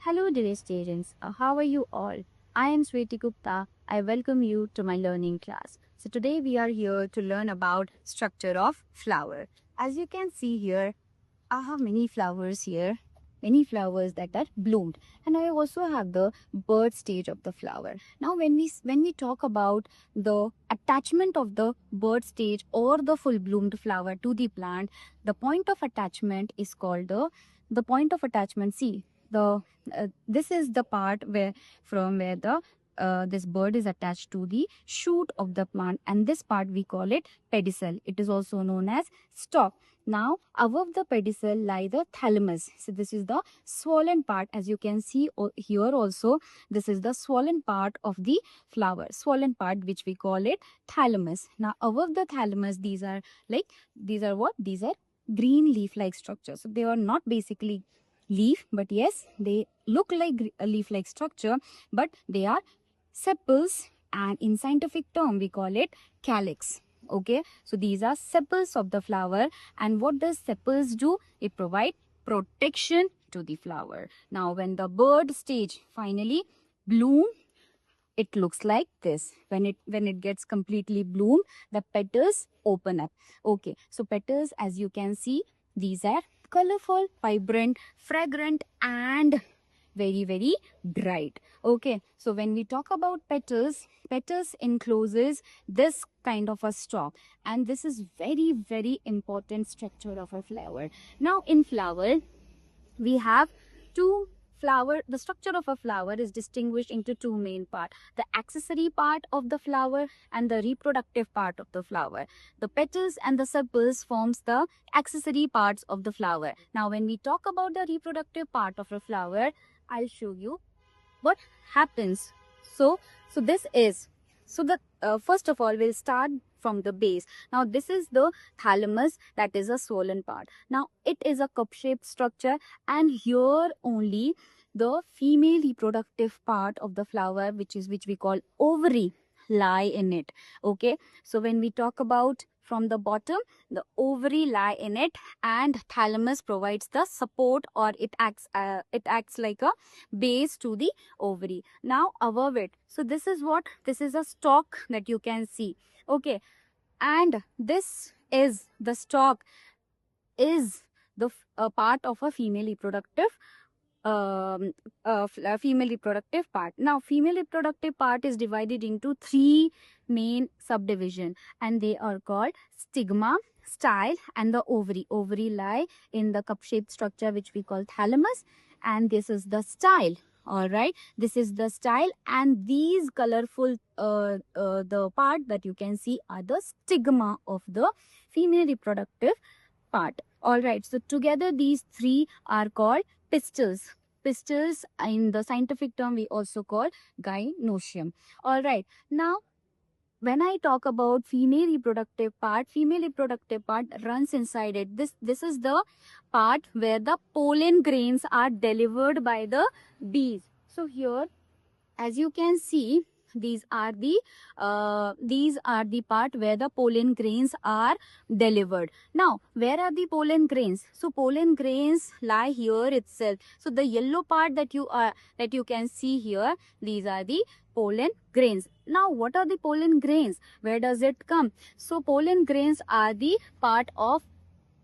Hello, dear students. How are you all? I am Sweti Gupta. I welcome you to my learning class. So today we are here to learn about structure of flower. As you can see here, I have many flowers here, many flowers that are bloomed, and I also have the birth stage of the flower. Now, when we talk about the attachment of the birth stage or the full bloomed flower to the plant, the point of attachment is called the point of attachment. See, the this is the part where the this bird is attached to the shoot of the plant, and this part we call it pedicel. It is also known as stalk. Now, above the pedicel lie the thalamus. So, this is the swollen part. As you can see here also, this is the swollen part of the flower. Swollen part, which we call it thalamus. Now, above the thalamus, these are what? These are green leaf-like structures. So, they are not basically leaf, but yes, they look like a leaf-like structure, but they are sepals, and in scientific term, we call it calyx. Okay, so these are sepals of the flower, and what does sepals do? It provide protection to the flower. Now, when the bird stage finally bloom, it looks like this. When it gets completely bloomed, the petals open up. Okay, so petals, as you can see, these are colorful, vibrant, fragrant, and very bright. Okay, so when we talk about petals encloses this kind of a stalk, and this is very important structure of a flower. Now, in flower we have two flower. The structure of a flower is distinguished into two main parts: the accessory part of the flower and the reproductive part of the flower. The petals and the sepals forms the accessory parts of the flower. Now, when we talk about the reproductive part of a flower, I'll show you what happens. So this is, so the first of all, we'll start from the base. Now, this is the thalamus, that is a swollen part. Now, it is a cup-shaped structure, and here only the female reproductive part of the flower, which we call ovary, lie in it. Okay, so when we talk about from the bottom, the ovary lie in it, and thalamus provides the support, or it acts like a base to the ovary. Now, above it, so this is a stalk that you can see. Okay, and this is the stalk is the part of a female reproductive female reproductive part. Now, female reproductive part is divided into three main subdivision, and they are called stigma, style, and the ovary. Ovary lie in the cup-shaped structure which we call thalamus, and this is the style. All right, this is the style, and these colorful the part that you can see are the stigma of the female reproductive part. All right, so together these three are called pistils. Pistils, in the scientific term, we also call gynoecium. All right, now when I talk about female reproductive part runs inside it. This is the part where the pollen grains are delivered by the bees. So here, as you can see, these are the part where the pollen grains are delivered. Now, where are the pollen grains? So pollen grains lie here itself. So the yellow part that you can see here, these are the pollen grains. Now, what are the pollen grains? Where does it come? So pollen grains are the part of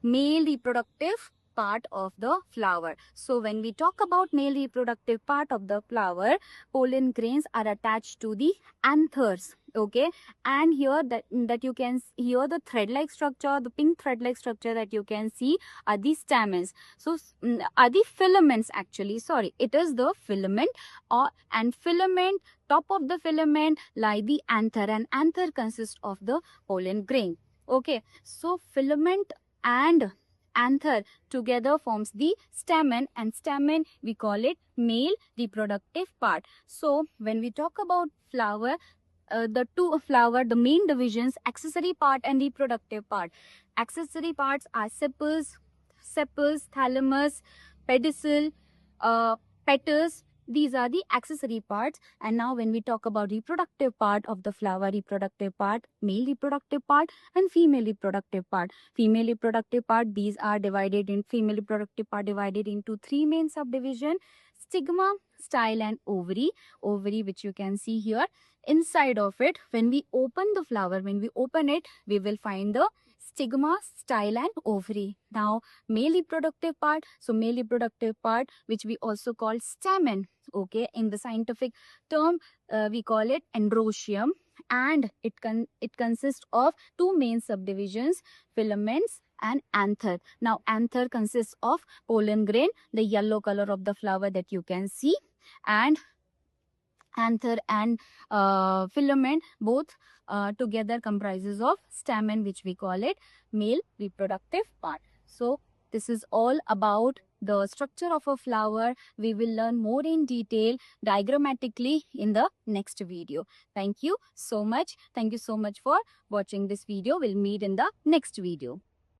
male reproductive part of the flower. So when we talk about male reproductive part of the flower, pollen grains are attached to the anthers. Okay, and here that you can here the thread-like structure, the pink thread-like structure that you can see are the stamens. So are the filaments actually. Sorry, it is the filament, and filament, top of the filament lie the anther, and anther consists of the pollen grain. Okay, so filament and anther together forms the stamen, and stamen we call it male reproductive part. So when we talk about flower, the main divisions, accessory part and reproductive part. Accessory parts are sepals, thalamus, pedicel, petals. These are the accessory parts. And now when we talk about reproductive part of the flower, reproductive part, male reproductive part and female reproductive part. Female reproductive part, these are divided in female reproductive part divided into three main subdivision: stigma, style and ovary. Ovary, which you can see here. Inside of it, when we open the flower, we will find the stigma, style and ovary. Now, male reproductive part. So, male reproductive part, which we also call stamen. Okay, in the scientific term, we call it androecium, and it consists of two main subdivisions, filaments and anther. Now, anther consists of pollen grain, the yellow color of the flower that you can see, and anther and filament both together comprises of stamen, which we call it male reproductive part. So this is all about the structure of a flower. We will learn more in detail diagrammatically in the next video. Thank you so much. Thank you so much for watching this video. We'll meet in the next video.